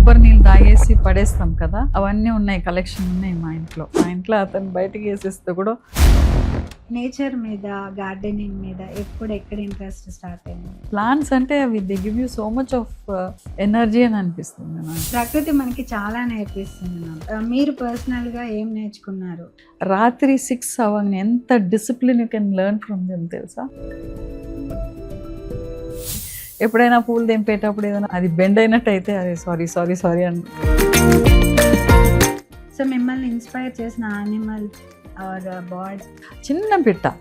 కొబ్బరి నీళ్ళు తాగేసి పడేస్తాం కదా, అవన్నీ ఉన్నాయి, కలెక్షన్ ఉన్నాయి మా ఇంట్లో అతను బయటకి వేసేస్తే కూడా. నేచర్ మీద, గార్డెనింగ్ మీద ఎప్పుడు ఎక్కడ ఇంట్రెస్ట్ స్టార్ట్ అయింది? ప్లాంట్స్ అంటే అవి they give you so much of energy అని అనిపిస్తుంది నాకు. ప్రకృతి మనకి చాలా నేర్పిస్తుంది మ్యామ్. మీరు పర్సనల్గా ఏం నేర్చుకున్నారు? రాత్రి 6 అవ్వగానే ఎంత discipline you can learn from them తెలుసా. ఎప్పుడైనా పూలు తెంపేటప్పుడు ఏదైనా అది బెండ్ అయినట్టు అయితే అది సారీ అని. సో మిమ్మల్ని ఇన్స్పైర్ చేసిన యానిమల్ ఆర్ బర్డ్? చిన్న పిట్ట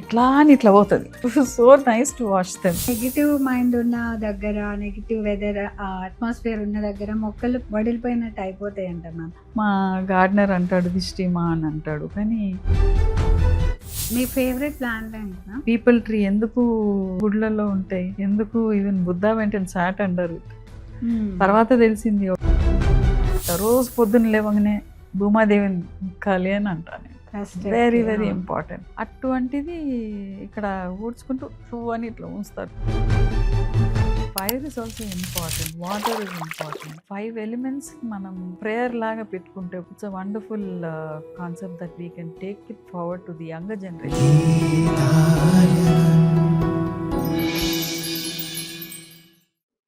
ఇట్లా అని ఇట్లా పోతుంది. So nice to watch them. Negative mind ఉన్న దగ్గర, నెగిటివ్ వెదర్ అట్మాస్ఫియర్ ఉన్న దగ్గర మొక్కలు వడిలిపోయినట్టు అయిపోతాయి అంట మ్యామ్. మా గార్డెనర్ అంటాడు దిష్టిమా అని అంటాడు, కానీ మీ ఫేవరెట్ ప్లాంట్ ఏంటి మ్యామ్? పీపుల్ ట్రీ ఎందుకు గుడ్లలో ఉంటాయి, ఎందుకు ఈవెన్ బుద్ధా వెంటనే సాట్ అంటారు. తర్వాత తెలిసింది రోజు పొద్దున్న లేవగానే భూమాదేవిని ముక్కాలి అని అంటాను. Very very important. అటువంటిది ఇక్కడ ఊడ్చుకుంటూ షూ అని ఇట్లా ఉంచుతారు. Fire is also important, water is important. 5 elements మనం ప్రేయర్ లాగా పెట్టుకుంటే it's a wonderful concept that we can take it forward to the younger generation.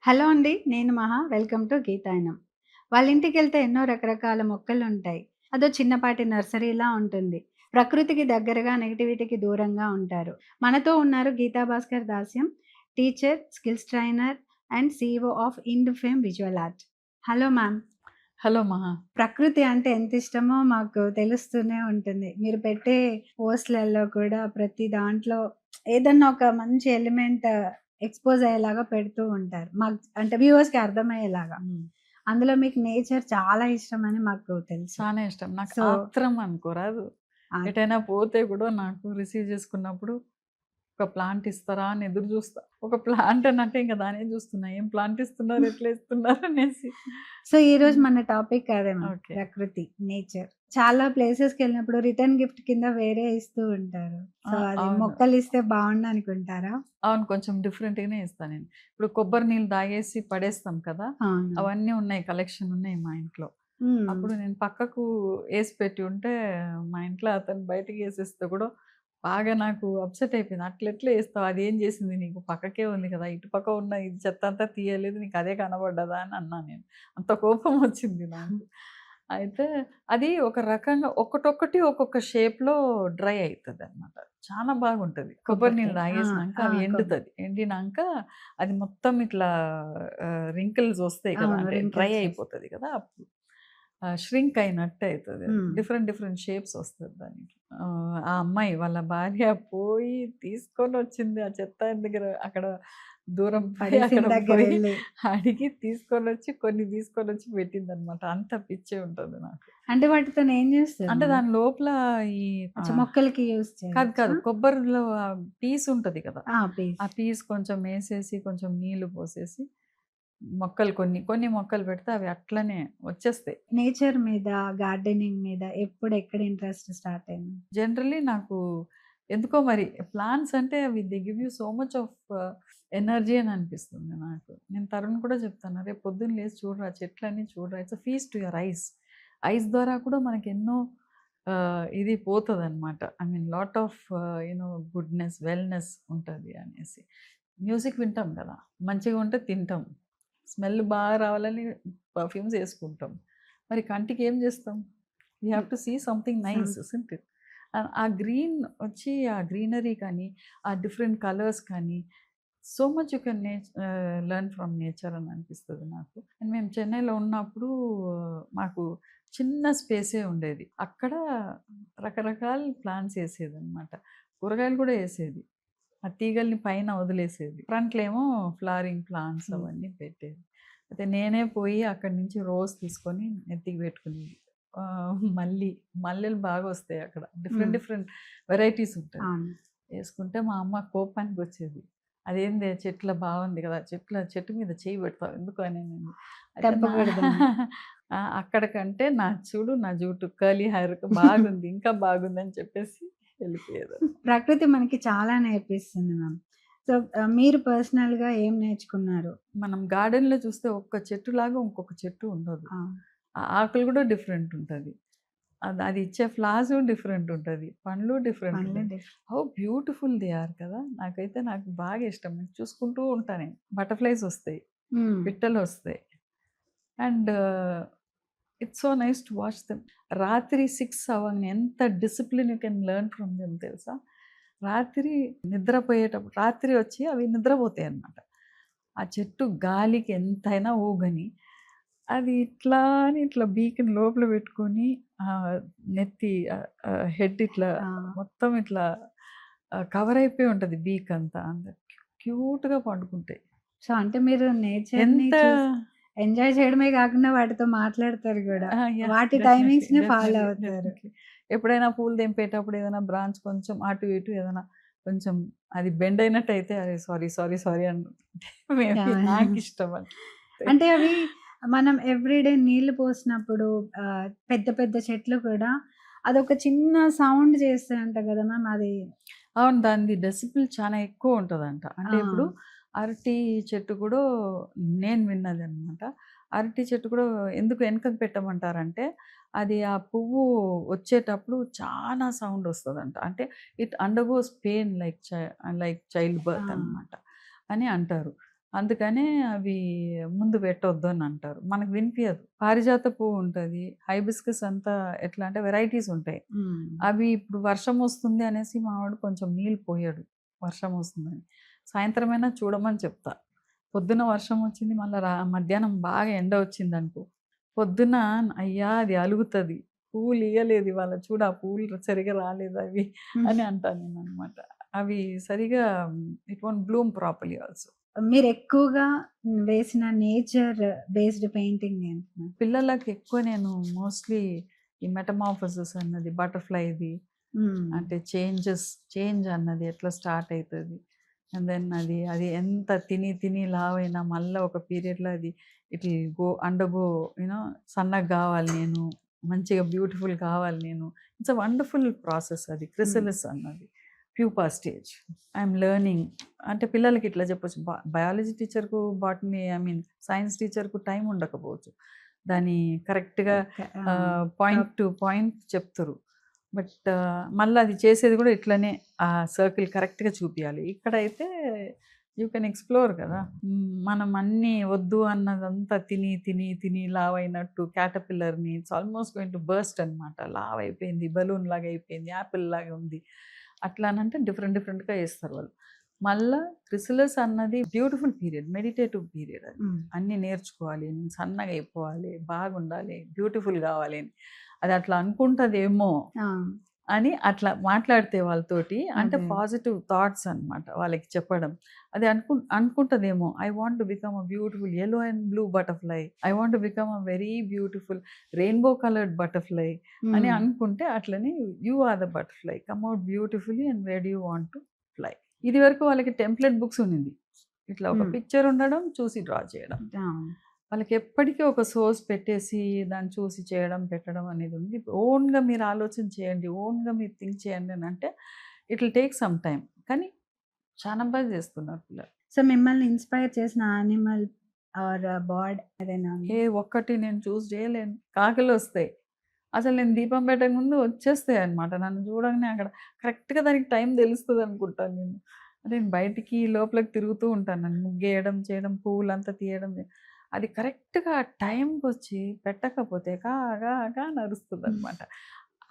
Hello అండి, నేను మహా. Welcome to Geetayanam. వాళ్ళ ఇంటికి వెళ్తే ఎన్నో రకరకాల మొక్కలు ఉంటాయి. అదో చిన్నపాటి నర్సరీలా ఉంటుంది. ప్రకృతికి దగ్గరగా, నెగిటివిటీకి దూరంగా ఉంటారు. మనతో ఉన్నారు Geetha Bhaskar Dasyam, teacher, skills trainer and CEO of Indufame visual art. Hello ma'am. Hello Maha. ప్రకృతి అంటే ఎంత ఇష్టమో మాకు తెలుస్తూనే ఉంటుంది. మీరు పెట్టే పోస్ట్లలో కూడా ప్రతి దాంట్లో ఏదన్నా ఒక మంచి ఎలిమెంట్ ఎక్స్పోజ్ అయ్యేలాగా పెడుతూ ఉంటారు, మాకు అంటే వ్యూవర్స్కి అర్థమయ్యేలాగా. అందులో మీకు నేచర్ చాలా ఇష్టం అని మాకు తెలుసు. చాలా ఇష్టం నాకు. సో ఆత్రం అనుకోరాదు, ఎటైనా పోతే కూడా నాకు రిసీవ్ చేసుకున్నప్పుడు ఒక ప్లాంట్ ఇస్తారా అని ఎదురు చూస్తా. ఒక ప్లాంట్ అని అంటే ఇంకా దానే చూస్తున్నా, ఏం ప్లాంట్ ఇస్తున్నారు, ఎట్లా ఇస్తున్నారు అనేసి. సో ఈ రోజు మన టాపిక్ అదే మ్యామ్, Okay. ప్రకృతి, నేచర్. చాలా ప్లేసెస్కి వెళ్ళినప్పుడు రిటర్న్ గిఫ్ట్ కింద వేరే ఇస్తూ ఉంటారు. సో అది అవును. మొక్కలు ఇస్తే బాగుండు అనుకుంటారా? అవును, కొంచెం డిఫరెంట్గానే ఇస్తాను నేను. ఇప్పుడు కొబ్బరి నీళ్ళు తాగేసి పడేస్తాం కదా, అవును. అవన్నీ ఉన్నాయి, కలెక్షన్ ఉన్నాయి మా ఇంట్లో. అప్పుడు నేను పక్కకు వేసి పెట్టి ఉంటే మా ఇంట్లో అతను బయటికి వేసేస్తే కూడా బాగా నాకు అప్సెట్ అయిపోయింది. అట్లెట్లా వేస్తావు, అది ఏం చేసింది నీకు, పక్కకే ఉంది కదా, ఇటు పక్క ఉన్న ఇది చెత్త అంతా తీయలేదు, నీకు అదే కనబడ్డదా అని అన్నా నేను. అంత కోపం వచ్చింది నాకు. అయితే అది ఒక రకంగా ఒక్కొక్కటి ఒక్కొక్క షేప్లో డ్రై అవుతుంది అనమాట. చాలా బాగుంటుంది. కొబ్బరి నీళ్ళు తాగేసినాక అవి ఎండుతుంది, ఎండినాక అది మొత్తం ఇట్లా రింకిల్స్ వస్తాయి కదా, అవును, అంటే wrinkles డ్రై వస్తాయి. అయిపోతుంది కదా, అప్పుడు ష్రింక్ అయినట్టు అవుతుంది. Hmm. డిఫరెంట్ షేప్స్ వస్తుంది దానికి. ఆ అమ్మాయి వాళ్ళ భార్య పోయి తీసుకొని వచ్చింది ఆ చెత్త దగ్గర, అక్కడ దూరం పోయి పడేసిన అక్కడ దగ్గర పోయి వెళ్ళి. అడిగి కొన్ని తీసుకొని వచ్చి పెట్టింది అనమాట. అంత పిచ్చే ఉంటుంది నాకు. అంటే వాటితో ఏం చేస్తారు? అంటే దాని లోపల ఈ అచ్చా, మొక్కలకి యూస్ కాదు కొబ్బరిలో పీస్ ఉంటుంది కదా, ఆ పీస్. పీస్ కొంచెం వేసేసి కొంచెం నీళ్లు పోసేసి మొక్కలు కొన్ని మొక్కలు పెడితే అవి అట్లనే వచ్చేస్తాయి. నేచర్ మీద, గార్డెనింగ్ మీద ఎప్పుడు ఎక్కడ ఇంట్రెస్ట్ స్టార్ట్ అయింది? జనరల్లీ నాకు ఎందుకో మరి ప్లాంట్స్ అంటే అవి they give you so much of energy అని అనిపిస్తుంది నాకు. నేను తరుణ్ కూడా చెప్తాను, రేపు పొద్దున్న లేచి చూడరా చెట్లన్నీ చూడరా, it's fees to your eyes ద్వారా కూడా మనకి ఎన్నో ఇది పోతుంది అనమాట. I mean lot of you know goodness, wellness ఉంటుంది అనేసి. మ్యూజిక్ వింటాం కదా, మంచిగా ఉంటే తింటాం, స్మెల్ బాగా రావాలని పర్ఫ్యూమ్స్ వేసుకుంటాం. మరి కంటికి ఏం చేస్తాం, we have to see something nice, isn't it? ఆ గ్రీన్ వచ్చి ఆ గ్రీనరీ కానీ, ఆ డిఫరెంట్ కలర్స్ కానీ, so much you can learn from nature అని అనిపిస్తుంది నాకు. అండ్ మేము చెన్నైలో ఉన్నప్పుడు మాకు చిన్న స్పేసే ఉండేది, అక్కడ రకరకాల ప్లాంట్స్ వేసేది అనమాట. కూరగాయలు కూడా వేసేది, ఆ తీగల్ని పైన వదిలేసేది, ఫ్రంట్లో ఏమో ఫ్లవరింగ్ ప్లాంట్స్ అవన్నీ పెట్టేది. అయితే నేనే పోయి అక్కడి నుంచి రోజ్ తీసుకొని నెత్తికి పెట్టుకునేది. మల్లెలు బాగా వస్తాయి అక్కడ, డిఫరెంట్ వెరైటీస్ ఉంటాయి. వేసుకుంటే మా అమ్మ కోపానికి వచ్చేది, అదేంది చెట్ల బాగుంది కదా, చెట్టు మీద చేయి పెడతావు ఎందుకు అని. నేను అక్కడికంటే నా జూటు కర్లీ హెయిర్ బాగుంది, ఇంకా బాగుంది అని చెప్పేసి వెళ్ళిపోయేది. ప్రకృతి మనకి చాలా నేర్పిస్తుంది మ్యామ్. సో, మీరు పర్సనల్‌గా ఏం నేర్చుకున్నారు? మనం గార్డెన్‌లో చూస్తే ఒక్క చెట్టులాగా ఇంకొక చెట్టు ఉండదు. ఆ! ఆ ఆకులు కూడా డిఫరెంట్ ఉంటది. అది ఇచ్చే ఫ్లవర్స్ డిఫరెంట్ ఉంటది. పండ్లు డిఫరెంట్ పనులు ఉంటాయి. డిఫ్ హౌ బ్యూటిఫుల్ దే ఆర్ కదా! నాకు బాగా ఇష్టం. నేను చూసుకుంటూ ఉంటా నేను. బటర్‌ఫ్లైస్ వస్తాయి. హ్మ్. పిట్టలొస్తాయి. And it's so nice to watch them. రాత్రి 6 అవ్వంగానే ఎంత discipline you can learn from them తెలుసా? రాత్రి నిద్రపోయేటప్పుడు రాత్రి వచ్చి అవి నిద్రపోతాయన్నమాట. ఆ చెట్టు గాలికి ఎంతైనా ఊగని, అది ఇట్లా అని ఇట్లా బీక్‌ని లోపల పెట్టుకొని నెత్తి హెడ్ ఇట్లా ఆ! మొత్తం ఇట్లా కవర్ అయిపోయి ఉంటది బీక్ అంతా. అంత క్యూట్‌గా పండుకుంటాయి. సో, అంటే మీరు నేచర్‌ని ఎంత ఎంజాయ్ చేయడమే కాకుండా వాటితో మాట్లాడతారు గూడా. యాహ్! వాటి డెఫినెట్లీ. టైమింగ్స్‌ని ఫాలో డెఫినెట్లీ. అవుతారు. డెఫినెట్లీ. ఎప్పుడైనా పూలు తెంపేటప్పుడు ఏదైనా బ్రాంచ్ కొంచెం అటు ఇటు ఏదైనా కొంచెం అది బెండ్ అయినట్టయితే అరే! Sorry maybe yeah! నాకిష్టం అట్లా. అంటే అవి మనం ఎవ్రీడే నీళ్లు పోసినప్పుడు పెద్ద పెద్ద చెట్లు కూడా అదొక చిన్న సౌండ్ చేస్తాయంట గదా మ్యామ్ అది. అవును. దానిది డెసిబెల్ చాలా ఎక్కువ ఉంటదంట. ఆ! అంటే ఇప్పుడు అరటి చెట్టు కూడా నేను విన్నదనమాట. అరటి చెట్టు కూడా ఎందుకు వెనకకు పెట్టమంటారంటే, అది ఆ పువ్వు వచ్చేటప్పుడు చానా సౌండ్ వస్తదంట. అంటే it undergoes pain like child ఆ! బర్త్ అనమాట అని అంటారు. అందుకనే అవి ముందు పెట్టొద్దు అని అంటారు. మనకు వినిపియదు. పారిజాత పువ్వు ఉంటది. హైబిస్కస్ అంతా ఎట్లా అంటే వెరైటీస్ ఉంటాయి. హ్మ్. అవి ఇప్పుడు వర్షం వస్తుంది అనేసి మా వాడు కొంచెం నీళ్ళు పోయడు. వర్షం వస్తుందని. సాయంత్రమైనా చూడమని చెప్తా. పొద్దున వర్షం వచ్చింది మళ్ళా మధ్యాహ్నం బాగా ఎండ వచ్చిందనుకో, పొద్దున అయ్యా! అది అలుగుతది. పువ్వులు ఇయ్యలేదు ఇవాళ చూడు ఆ పువ్వులు సరిగ్గా రాలేదు అవి హ్మ్. అని అంటా నేననమాట. అవి సరిగ్గా it won't bloom properly also. మీరెక్కువగా వేసిన నేచర్ బేస్డ్ పెయింటింగ్ ఏంటి మ్యామ్? పిల్లలకి ఎక్కువ నేను మోస్ట్‌లీ ఈ మెటమార్ఫోసిస్ అన్నది బటర్‌ఫ్లైది హ్మ్. అంటే చేంజ్ అన్నది ఎట్లా స్టార్ట్ అయితది. అండ్ దెన్ అది ఎంత తిని లావైనా మళ్ళా ఒక పీరియడ్‌లో అది ఇట్ విల్ అండర్‌గో సన్నగా గావాలి నేను. మంచిగా బ్యూటిఫుల్ కావాలి నేను. ఇట్స్ ఎ వండర్‌ఫుల్ ప్రాసెస్ అది. హ్మ్. క్రిసలిస్ అన్నది. Pupa stage. I'm learning. అంటే పిల్లలకి ఇట్లా చెప్పొచ్చు. బయాలజీ టీచర్‌కు సైన్స్ టీచర్‌కు టైం ఉండకపోవచ్చు. దాన్ని కరెక్ట్‌గా ఓకే. ఆ! పాయింట్ టాప్ టు పాయింట్ చెప్తురు. బట్ మళ్ళా అది చేసేది కూడా ఇట్లనే ఆ సర్కిల్ కరెక్ట్‌గా చూపియాలి. ఇక్కడైతే యూ కెన్ ఎక్స్‌ప్లోర్ కదా! మనం అన్నీ వద్దు అన్నదంతా తిని లావైనట్టు క్యాటర్‌పిల్లర్‌ని it's almost going to burst అనమాట. లావయిపోయింది, బలూన్‌లాగా అయిపోయింది, యాపిల్‌లాగా ఉంది. అట్లా అనంటే డిఫరెంట్‌గా చేస్తారు వాళ్ళు. మళ్ళా క్రిసిలస్ అన్నది బ్యూటిఫుల్ పీరియడ్. మెడిటేటివ్ పీరియడ్ అది. హ్మ్. అన్నీ నేర్చుకోవాలి. నేను సన్నగా అయిపోవాలి, బాగుండాలి, బ్యూటిఫుల్ కావాలి అని. అది అట్లా అనుకుంటదేమో ఆ! అని అట్లా మాట్లాడితే వాళ్ళతోటి అంటే అదే. పాజిటివ్ థాట్స్ అనమాట వాళ్ళకి చెప్పడం. అది అనుకుంటదేమో I want to become a beautiful yellow and blue butterfly. I want to become a very beautiful rainbow coloured butterfly అని హ్మ్. అనుకుంటే అట్లనే you are the butterfly. Come out beautifully and where do you want to fly. ఇదివరకు వాళ్ళకి template books ఉండింది. ఇట్లా ఒక హ్మ్. Picture ఉండడం, చూసి డ్రా చేయడం. ఆ! వాళ్ళకి ఎప్పటికీ ఒక సోర్స్ పెట్టేసి దాన్ని చూసి చేయడం, పెట్టడం అనేది ఉంది. ఓన్‌గా మీరు ఆలోచన చేయండి. ఓన్‌గా మీరు థింక్ చేయండి అనంటే it will take some time. కానీ చాలా బాగా చేస్తున్నారు పిల్లలు. సో, మిమ్మల్ని ఇన్‌స్పైర్ చేసిన యానిమల్ ఆర్ బర్డ్ ఏదైనా ఉందా? ఒక్కటి నేను చూస్ చేయలేను. కాకులొస్తాయి. అసలు నేను దీపం పెట్టక ముందు వచ్చేస్తాయన్నమాట. నన్ను చూడంగానే అక్కడ కరెక్ట్‌గా దానికి టైం తెలుస్తదనుకుంటాను నేను. నేను బయటికి లోపలికి తిరుగుతూ ఉంటాను. నన్ను ముగ్గేయడం, చేయడం, పువ్వులంతా తీయడం. అది కరెక్ట్‌గా ఆ టైంకొచ్చి పెట్టకపోతే కా గా గా అని హ్మ్. అరుస్తదన్నమాట.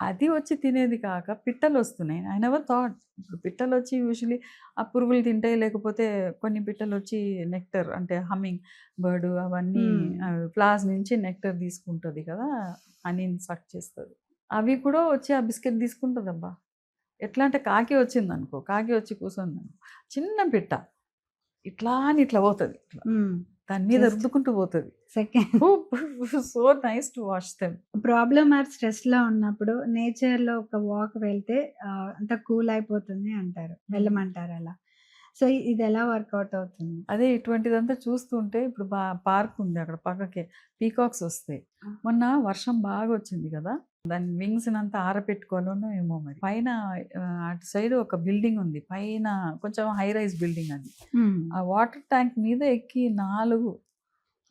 అది వచ్చి తినేది కాక పిట్టలొస్తున్నాయి. ఐ నెవర్ థాట్ ఇప్పుడు పిట్టలొచ్చి యూజువల్లీ ఆ పురుగులు తింటాయి. లేకపోతే కొన్ని పిట్టలొచ్చి నెక్టర్ అంటే హమ్మింగ్ బర్డ్ అవన్నీ హ్మ్. ఫ్లవర్స్ నుంచి నెక్టర్ తీసుకుంటది కదా! హనీని సక్ చేస్తది. అవి కూడా వచ్చి ఆ బిస్కెట్ తీసుకుంటదబ్బా! ఎట్లా అంటే కాకి వచ్చిందనుకో, కాకి వచ్చి కూర్చుందనుకో, చిన్న పిట్ట ఇట్లా అని ఇట్లా పోతది. ఇట్లా హ్మ్. దాని మీద జస్ట్ రుద్దుకుంటూ పోతది. Second so nice to watch them. Problem or స్ట్రెస్‌లో ఉన్నప్పుడు నేచర్‌లో ఒక వాక్ వెళ్తే అంతా కూల్ అయిపోతుంది అంటారు. హ్మ్. వెళ్ళమంటారు అలా. సో, ఇదెలా వర్కౌట్ అవుతుంది? అదే ఇటువంటిదంతా చూస్తుంటే ఇప్పుడు పార్క్ ఉంది అక్కడ పక్కకే. పీకాక్స్ వస్తాయి. ఆ! మొన్న వర్షం బాగా వచ్చింది కదా! దాని వింగ్స్‌నంతా ఆరపెట్టుకోవాలనో ఏమో మరి. పైన అటు సైడ్ ఒక బిల్డింగ్ ఉంది. పైన కొంచెం హై రైజ్ బిల్డింగ్ అది. హ్మ్. ఆ వాటర్ ట్యాంక్ మీద ఎక్కి 4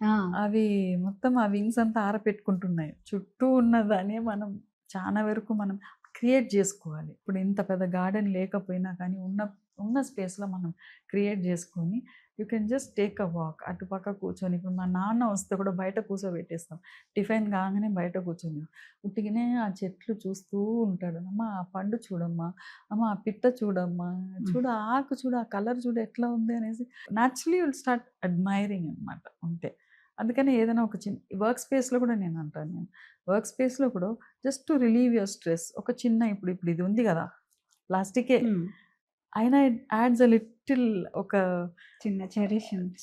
ఆ! అవి మొత్తం ఆ వింగ్స్ అంతా ఆరపెట్టుకుంటున్నాయి. చుట్టూ ఉన్నదాన్ని మనం చాలా వరకు మనం క్రియేట్ జేసుకోవాలి. ఇప్పుడు ఇంత పెద్ద గార్డెన్ లేకపోయినా కానీ ఉన్న స్పేస్‌లో మనం క్రియేట్ జేసుకొని you can just take a walk. అటు పక్క కూర్చొని ఇప్పుడు మా నాన్న వస్తే కూడా బయట కూర్చోబెట్టేస్తాం. టిఫిన్ కాగానే బయట కూర్చొని ఉట్టిగనే ఆ చెట్లు చూస్తూ ఉంటాడు. "అమ్మ ఆ పండు చూడమ్మా, అమ్మ ఆ పిట్ట చూడమ్మా, చూడు ఆ ఆకు చూడు, ఆ కలర్ చూడు ఎట్లా ఉంది" అనేసి న్యాచురల్లీ విల్ స్టార్ట్ అడ్మైరింగ్ అనమాట అంతే. అందుకని ఏదైనా ఒక వర్క్ స్పేస్‌లో కూడా నేనంటాను నేను. వర్క్ స్పేస్‌లో కూడా just to relieve your stress ఒక చిన్న ఇప్పుడు ఇది ఉంది గదా! ప్లాస్టికే. హ్మ్. అయినా ఇట్ యాడ్స్ ఎ లిటిల్ ఒక చిన్న చెరిష్ ఉంది.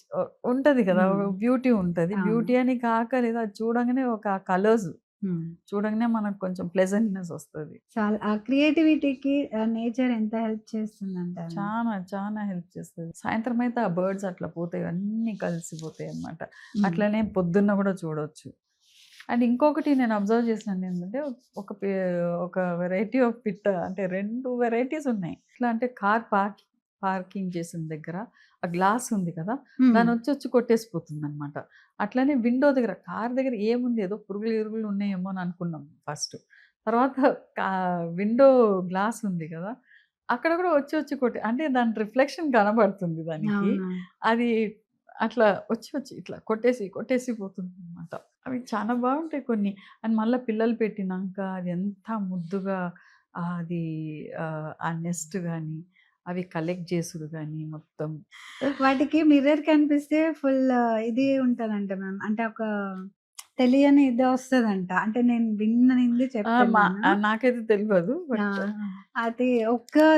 ఉంటది కదా! హ్మ్. ఒక బ్యూటీ ఉంటది. అవును. బ్యూటీ అని కాక లేదా అది చూడంగానే ఒక కలర్స్ హ్మ్. చూడంగానే మనకు కొంచెం ప్లెజెంట్‌నెస్ వస్తది. ఆ క్రియేటివిటీకి నేచర్ ఎంత హెల్ప్ చేస్తుందంటారు? చానా హెల్ప్ చేస్తది. సాయంత్రం అయితే ఆ బర్డ్స్ అట్లా పోతాయి. అన్నీ కలిసిపోతాయన్నమాట. హ్మ్. అట్లనే పొద్దున్న గూడా చూడొచ్చు. అండ్ ఇంకొకటి నేను అబ్జర్వ్ చేసినదేంటంటే ఒక పే ఒక వెరైటీ ఆఫ్ పిట్ట అంటే 2 వెరైటీస్ ఉన్నాయి. ఎట్లా అంటే పార్కింగ్ చేసిన దగ్గర ఆ గ్లాస్ ఉంది కదా! హ్మ్. దాన్నొచ్చి కొట్టేసిపోతుందనమాట. అట్లనే విండో దగ్గర కార్ దగ్గర ఏముంది ఏదో పురుగులు, గిరుగులు ఉన్నాయేమో అని అనుకున్నాం ఫస్ట్. తర్వాత కా విండో గ్లాస్ ఉంది కదా! అక్కడ కూడా వచ్చి అంటే దాని రిఫ్లెక్షన్ కనబడుతుంది దానికి. అవునా! అది అట్లా వచ్చి ఇట్లా కొట్టేసి పోతుందనమాట. అవి చాలా బావుంటాయి కొన్ని. అండ్ మళ్ళా పిల్లలు పెట్టినాక అది ఎంత ముద్దుగా అది ఆ నెస్ట్ గాని, అవి కలెక్ట్ చేసుడు గాని మొత్తం. వాటికి మిర్రర్ కనిపిస్తే ఫుల్ ఇది ఉంటదంట మ్యామ్. అంటే ఒక తెలియని ఇది వస్తదంట. అంటే నేను విన్ననింది ఆ! చెప్తున్నాను. నాకైతే తెలవదు. ఆ! బట్ అది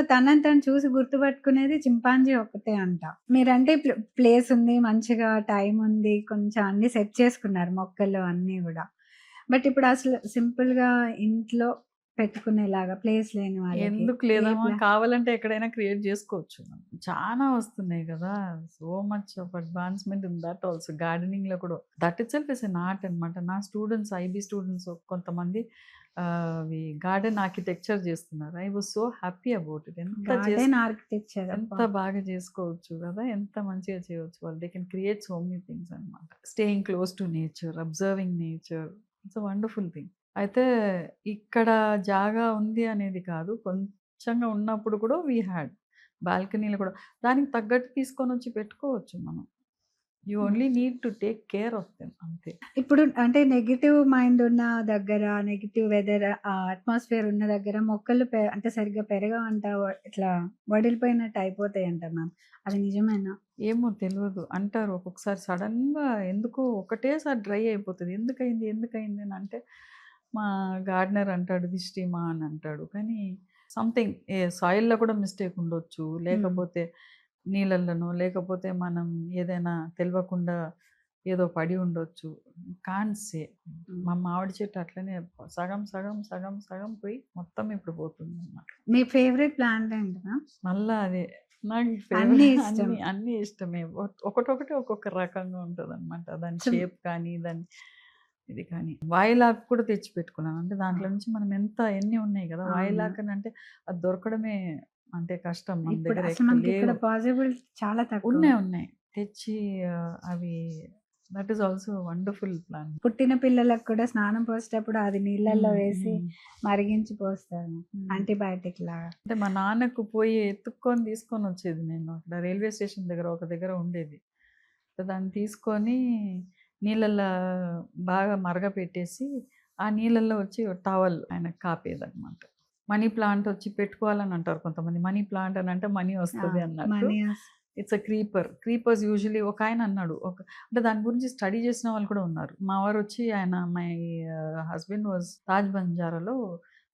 తనని తను చూసి గుర్తుపట్టుకునేది చింపాంజీ ఒక్కటే అంట. మీరంటే ప్లేస్ ఉంది, మంచిగా టైమ్ ఉంది, కొంచెం అన్నీ సెట్ చేసుకున్నారు మొక్కలు అన్నీ గూడా. బట్ ఇప్పుడు అసలు సింపుల్‌గా ఇంట్లో పెట్టుకునేలాగా ప్లేస్ లేని వాళ్ళకి ఎందుకు ఏ లేదమ్మా! కావాలంటే ఎక్కడైనా క్రియేట్ జేసుకోవచ్చు మనం. చానా వస్తున్నాయి గదా! So much of advancement in that also గార్డెనింగ్‌లో కూడా. That itself is an art అనమాట. నా స్టూడెంట్స్ ఐబీ స్టూడెంట్స్ కొంతమంది అవి గార్డెన్ ఆర్కిటెక్చర్ జేస్తున్నారు. I was so happy about it. Garden architecture ఎంత అబ్బా! బాగా జేసుకోవచ్చు గదా! ఎంత మంచిగా చేయొచ్చు వాళ్ళు. They can create so many things అనమాట. Staying close to nature, observing nature. It's a wonderful thing. అయితే ఇక్కడ జాగా ఉంది అనేది కాదు. కొంచెంగా ఉన్నప్పుడు కూడా వి హ్యాడ్. బాల్కనీలో కూడా దానికి తగ్గట్టు తీసుకొనొచ్చి పెట్టుకోవచ్చు మనం. యూ హ్మ్. Only need to take care of them అంతే. ఇప్పుడు అంటే నెగెటివ్ మైండ్ ఉన్న దగ్గర, నెగెటివ్ వెదర్ అట్మాస్ఫియర్ ఉన్న దగ్గర మొక్కలు అంటే సరిగ్గా పెరగవంట. ఇట్లా వడిలిపోయినట్టు అయిపోతాయంట మ్యామ్. అది నిజమేనా? ఏమో తెలవదు. అంటారు ఒక్కొక్కసారి సడెన్‌గా ఎందుకో ఒకటేసారి డ్రై అయిపోతది. ఎందుకయింది అని అంటే, మా గార్డెనర్ అంటాడు దిష్టిమా అని అంటాడు. కానీ సంథింగ్ సాయిల్‌లో కూడా మిస్టేక్ ఉండొచ్చు. హ్మ్. లేకపోతే నీళ్ళల్లోనో, లేకపోతే మనం ఏదైనా తెలవకుండా ఏదో పడి ఉండొచ్చు. Can't say. హ్మ్. మా మామిడి చెట్టు అట్లనే సగం పోయి మొత్తం ఇప్పుడు పోతుందన్నమాట. మీ ఫేవరెట్ ప్లాంట్ ఏంటి మ్యామ్? మళ్ళా అదే. నాకు ఫేవరెట్ అన్నీ ఇష్టం. అన్నీ ఇష్టమే. ఒక్కొక్కటి ఒక్కొక్క రకంగా ఉంటదనమాట. దాని సో షేప్ కానీ, దాని ఇది కానీ. వాయిలాకు కూడా తెచ్చి పెట్టుకున్నాను. అంటే ఆ! దాంట్లో నుంచి మనం ఎన్ని ఉన్నాయి గదా! అవును. వాయిలాకనంటే అది దొరకడమే అంటే కష్టం. మన ఇప్పుడు దగ్గర అసలు ఎక్కువ మనకిక్కడ లేవు. పాసిబుల్ చాలా తక్కువ. ఉన్నాయి. తెచ్చి అవి that is also wonderful plan. పుట్టిన పిల్లలకు కూడా స్నానం పోసేటప్పుడు అది నీళ్ళల్లో హ్మ్. వేసి హ్మ్. మరిగించి పోస్తారు. హ్మ్. యాంటీబయాటిక్ లాగా. అంటే మా నాన్నకు పోయి ఎత్తుక్కొని తీసుకొనొచ్చేది నేను. అక్కడ రైల్వే స్టేషన్ దగ్గర ఒక దగ్గర ఉండేది. సో, దాన్ని తీసుకొని నీళ్ళల్లో బాగా మరగపెట్టేసి, ఆ నీళ్ళల్లో వచ్చి టవల్ ఆయనకి కాపేదనమాట. మనీ ప్లాంట్ వచ్చి పెట్టుకోవాలని అంటారు కొంతమంది. మనీ ప్లాంట్ అనంటే మనీ ఆ! వస్తది అన్నట్టు. Money it's a creeper. Creepers usually ఒకాయన అన్నాడు. అంటే దాని గురించి స్టడీ చేసిన వాళ్ళు కూడా ఉన్నారు. మా వారొచ్చి మై హస్బెండ్ వాస్ తాజ్ బంజారాలో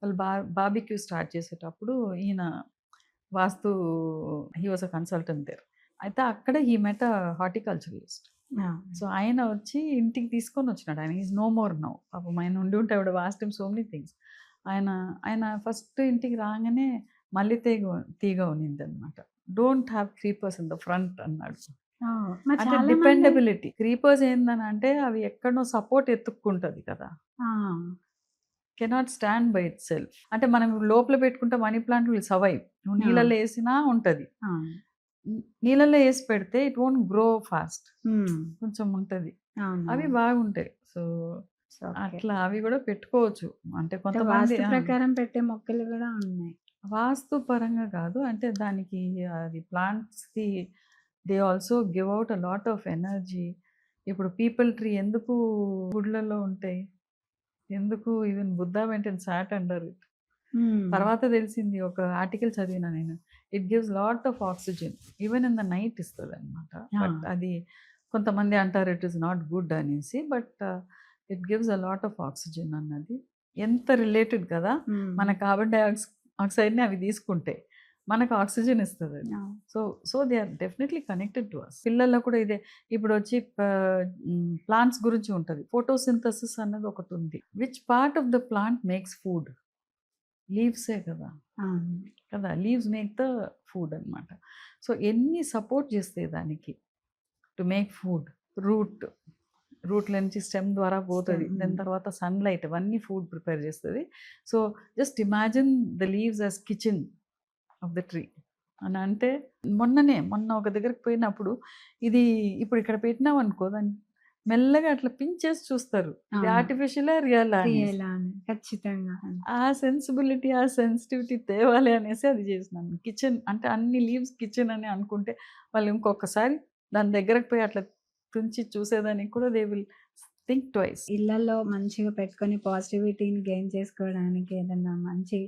వాళ్ళు బార్బిక్యూ స్టార్ట్ చేసేటప్పుడు ఈయన వాస్తు he was a consultant there. అయితే అక్కడ హి మెట్ ఎ హార్టికల్చరలిస్ట్. ఆ! సో, ఆయన వచ్చి ఇంటికి తీసుకొనొచ్చినాడు. ఆయన ఈస్ నో మోర్ నౌ. పాపం ఆయన ఉండుంటే I would have asked him so many things. ఆయన ఆయన ఫస్ట్ ఇంటికి రాంగానే మల్లె తీగ ఉన్నిందనమాట. Don't have creepers in the front అన్నాడు. మరి అంటే చాలా మంది డిపెండబిలిటీ. క్రీపర్స్ ఏందనంటే అవి ఎక్కడనో సపోర్ట్ ఎతుక్కుంటది కదా! ఆ! Cannot stand by itself. అంటే మనం లోపల పెట్టుకుంటే మనీ ప్లాంట్ విల్ సర్వైవ్. నువ్వు ఆ! నీళ్ళలో ఏసినా ఉంటది. ఆ! నీళ్ళలో ఏసి పెడితే ఇట్ వోంట్ గ్రో ఫాస్ట్. హ్మ్. కొంచెం ఉంటది. అవి అవునవును. బాగుంటాయి. So, okay. అట్లా అవి గూడా పెట్టుకోవచ్చు. అంటే అంటే కొంతమంది వాస్తు ప్రకారం పెట్టే మొక్కలు గూడా ఉన్నాయి. వాస్తు పరంగా కాదు. అంటే దానికి అది ప్లాంట్స్‌కి they also give out a lot of energy. ఇప్పుడు పీపుల్ ట్రీ ఎందుకు గుడ్లలో ఉంటాయి? ఎందుకు even Buddha went and sat under it. Hmm. తర్వాత తెలిసింది ఒక ఆర్టికల్ చదివిన నేను. It gives lot of oxygen. Even in the night ఇస్తదనమాట. ఆ! బట్ అది కొంతమంది అంటారు ఇట్ ఈస్ నాట్ గుడ్ అనేసి. But it gives a lot of oxygen అన్నది. ఎంత రిలేటెడ్ కదా! మన హ్మ్. కార్బన్ ఆక్సైడ్‌ని అవి తీసుకుంటాయి. మనకు ఆక్సిజన్ ఇస్తదది. ఆ! So, they are definitely connected to us. పిల్లల్లో కూడా ఇదే. ఇప్పుడొచ్చి ప్లాంట్స్ గురించి ఉంటది. ఫోటోసింథసిస్ అన్నది ఒకటుంది. Which part of the plant makes food? లీవ్సే కదా! అవును. కదా! లీవ్స్ మేక్ ద ఫుడ్ అనమాట. సో, ఎన్ని సపోర్ట్ చేస్తాయి దానికి టు మేక్ ఫుడ్. రూట్, రూట్‌ల నుంచి స్టెమ్ ద్వారా పోతది. స్టెమ్. దాని తర్వాత సన్‌లైట్ అవన్నీ ఫుడ్ ప్రిపేర్ చేస్తది. So, just imagine the leaves as kitchen of the tree అని అంటే మొన్న ఒక దగ్గరికి పోయినప్పుడు ఇది ఇప్పుడు ఇక్కడ పెట్టినామనుకో దాన్ని మెల్లగా అట్లా పించేసి చూస్తారు. ఇది అవును. ఆర్టిఫిషియలా? రియలా అనేసి. రియలా అని. ఖచ్చితంగా. ఆ సెన్సిబిలిటీ, ఆ సెన్సిటివిటీ తేవాలి అనేసి అది చేసినాను. కిచెన్ అంటే అన్ని లీవ్స్ కిచెన్ అని అనుకుంటే వాళ్ళు ఇంకొకసారి దాని దగ్గరకు పోయి అట్లా తుంచి చూసేదానికి కూడా దే విల్ థింక్ ట్వైస్. ఇళ్లల్లో మంచిగా పెట్టుకొని పాజిటివిటీని గెయిన్ చేసుకోవడానికి ఏదన్నా మంచి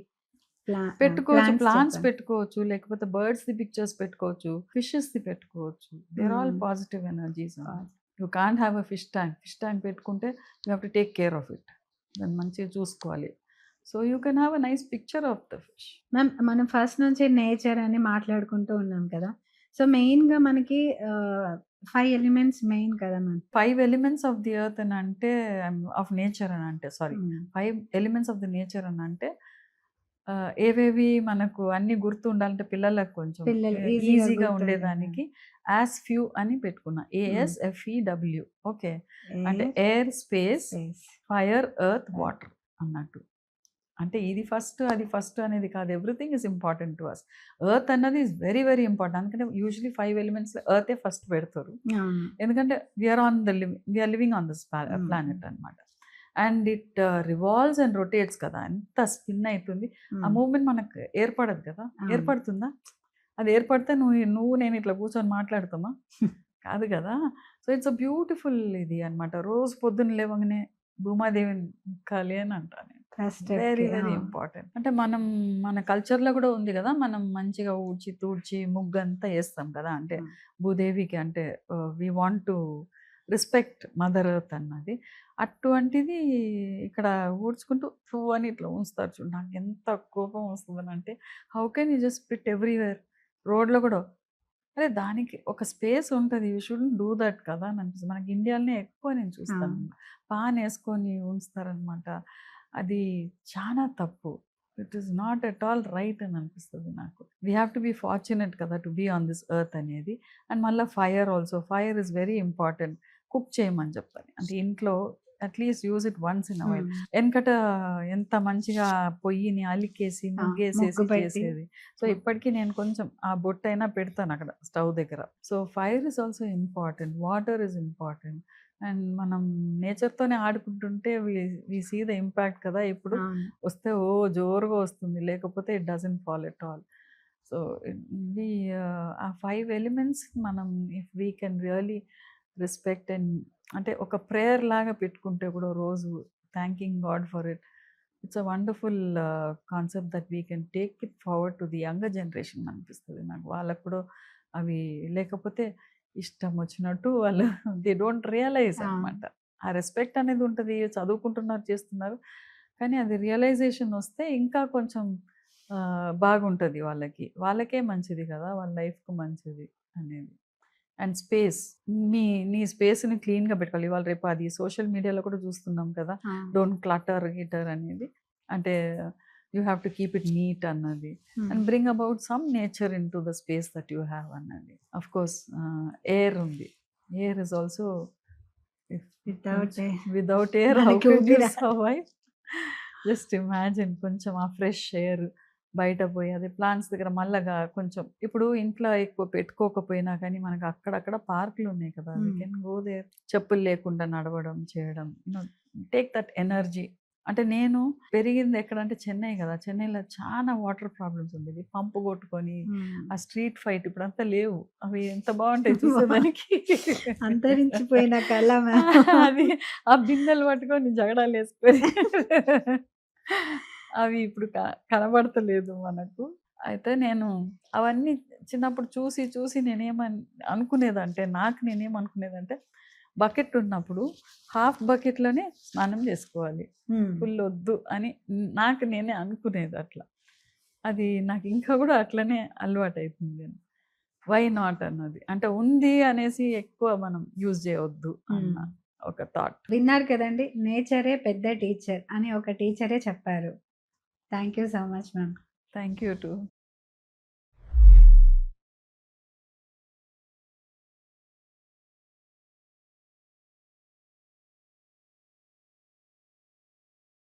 పెట్టుకోవచ్చు. ప్లాన్స్ ప్లాంట్స్ చెప్పండి. పెట్టుకోవచ్చు. లేకపోతే బర్డ్స్‌ది పిక్చర్స్ పెట్టుకోవచ్చు. ఫిషెస్‌ది పెట్టుకోవచ్చు. They are all hmm. Positive energies. Cause you can't have a fish tank. Fish tank పెట్టుకుంటే you have to take care of it. దాన్ని మంచిగా చూసుకోవాలి. So, you can have a nice picture of the fish. Ma'am మనం first నుంచి nature అని మాట్లాడుకుంటూ ఉన్నాం కదా! సో, మెయిన్‌గా మనకి 5 ఎలిమెంట్స్ మెయిన్ కదా ma'am. 5 elements of the earth అని అంటే ఆఫ్ నేచర్ అని అంటే సారీ. హ్మ్. 5 ఎలిమెంట్స్ ఆఫ్ ది నేచర్ అని అంటే ఏవేవి మనకు అన్నీ గుర్తుండాలంటే పిల్లలకు కొంచెం పిల్లలు ఈజీగా ఈజీగా గుర్తుండేలాగా. ఉండేదానికి యాస్ ఫ్యూ అని పెట్టుకున్నా. హ్మ్. ASFEW. ఓకే. అంటే air, air, space, space, fire, earth, fire. Water అన్నట్టు. అంటే ఇది ఫస్ట్, అది ఫస్ట్ అనేది కాదు. Everything is important to us. Earth అన్నది ఈజ్ వెరీ, వెరీ ఇంపార్టెంట్. అందుకనే యూజువల్లీ 5 ఎలిమెంట్స్‌లో ఎర్తే ఫస్ట్ పెడతారు. అవును. ఎందుకంటే we are living on this hmm. Planet అన్నమాట. And it revolves and rotates కదా! ఎంత స్పిన్ అయితుంది. ఆ హ్మ్. మూవ్‌మెంట్ మనకు ఏర్పడదు కదా! అవును. ఏర్పడుతుందా? అది ఏర్పడితే నువ్వు నేను ఇట్లా కూర్చొని మాట్లాడతామా? కాదు కదా! సో, ఇట్స్ అ బ్యూటిఫుల్ ఇది అన్నమాట. రోజు పొద్దున్న లేవంగానే భూమాదేవిని మొక్కాలి అని అంటా నేను. ఫస్ట్ వెరీ, స్టెప్‌కి. Very important. అంటే మన కల్చర్‌లో కూడా ఉంది కదా! మనం మంచిగా ఊడ్చి, తూడ్చి ముగ్గంతా ఏస్తాం కదా! అంటే హ్మ్. భూదేవికి అంటే we want to respect mother earth అన్నది. అటువంటిది ఇక్కడ ఊడ్చుకుంటూ థూ అని ఇట్లా ఉంచుతారు చూడు. నాకెంత కోపం వస్తదనంటే how can you just spit everywhere. రోడ్‌లో కూడా అరే! దానికి ఒక స్పేస్ ఉంటది. యూ షుడ్‌ంట్ డూ దట్ కదా! అని అనిపిస్తది. మనకి ఇండియాలోనే ఎక్కువ నేను చూస్తాను. అవును. పానేసుకొని ఉంచుతారనమాట. అది చానా తప్పు. It is not at all right అని అనిపిస్తది నాకు. We have to be fortunate కదా! To be on this earth అనేది. అండ్ మళ్ళా fire also. Fire is very important. Cook చేయమని చెప్తాను. అంటే ఇంట్లో at least use it once in a while. Hmm. వెనకట ఎంత మంచిగా పొయ్యిని అలికేసి, ఆ! ముగ్గు ముగ్గేసేసి పెట్టి చేసేది. సో, హ్మ్. ఇప్పటికి నేను కొంచెం ఆ బొట్టైనా పెడతాను అక్కడ స్టవ్ దగ్గర. So, fire is also important. Water is important. And మనం నేచర్‌తోనే ఆడుకుంటుంటే వి సీ ద ఇంపాక్ట్ కదా! ఇప్పుడు అవును. వస్తే జోరుగా వస్తుంది. లేకపోతే it doesn't fall at all. So, we uh 5 elements మనం if we can really respect and అంటే ఒక ప్రేయర్ లాగా పెట్టుకుంటే కూడా రోజు thanking God for it. It's a wonderful concept that we can take it forward to the younger generation అనిపిస్తది నాకు. వాళ్ళకి కూడా అవి లేకపోతే ఇష్టం వచ్చినట్టు వాళ్ళు దే డోంట్ రియలైజ్ అవును. అనమాట. ఆ రెస్పెక్ట్ అనేది ఉంటది. చదువుకుంటున్నారు, చేస్తున్నారు. కానీ అది రియలైజేషన్ వస్తే ఇంకా కొంచెం బాగుంటది వాళ్ళకి. వాళ్ళకే మంచిది కదా! వాళ్ళ లైఫ్‌కి మంచిది అనేది. And space. నీ స్పేస్‌ని క్లీన్‌గా పెట్టుకోవాలి. ఇవాళ రేపు అది సోషల్ మీడియాలో కూడా చూస్తున్నాం కదా! ఆ! డోంట్ క్లటర్, గిటర్ అనేది. అంటే you have to keep it neat అన్నది, and bring about some nature into the space that you have అన్నది. అఫ్ కోర్స్ ఎయిర్ ఉంది, air is also, without air how మనకి కెన్ యూ ఊపిరా. Survive? Just imagine కొంచెం uh fresh air బయట పోయి, అదే plants దగ్గర మళ్ళగా కొంచెం, ఇప్పుడు ఇంట్లో ఎక్కువ పెట్టుకోకపోయినా కానీ మనకు అక్కడక్కడ పార్కులు ఉన్నాయి కదా, వీ కెన్ గో దేర్, చెప్పులు లేకుండా నడవడం చేయడం, టేక్ దట్ ఎనర్జీ. అంటే నేను పెరిగింది ఎక్కడంటే చెన్నై కదా, చెన్నైలో చాలా వాటర్ ప్రాబ్లమ్స్ ఉండేది, పంపు కొట్టుకొని ఆ స్ట్రీట్ ఫైట్ ఇప్పుడు అంతా లేవు, అవి ఎంత బాగుంటాయి చూసేదానికి. అంతరించిపోయిన కళ అది ఆ బిందెలు పట్టుకొని జగడాలు వేసుకొని అవి ఇప్పుడు కనబడతలేదు మనకు. అయితే నేను అవన్నీ చిన్నప్పుడు చూసి చూసి అనుకునేదంటే, నేనేమనుకునేదంటే బకెట్ ఉన్నప్పుడు హాఫ్ బకెట్లోనే స్నానం చేసుకోవాలి, ఫుల్ వద్దు అని నాకు నేనే అనుకునేది అట్లా. అది నాకు ఇంకా కూడా అట్లనే అలవాటు అవుతుంది. వై నాట్ అన్నది, అంటే ఉంది అనేసి ఎక్కువ మనం యూజ్ చేయవద్దు అన్న ఒక థాట్. విన్నారు కదండి, నేచరే పెద్ద టీచర్ అని ఒక టీచరే చెప్పారు. Thank you so much ma'am. Thank you to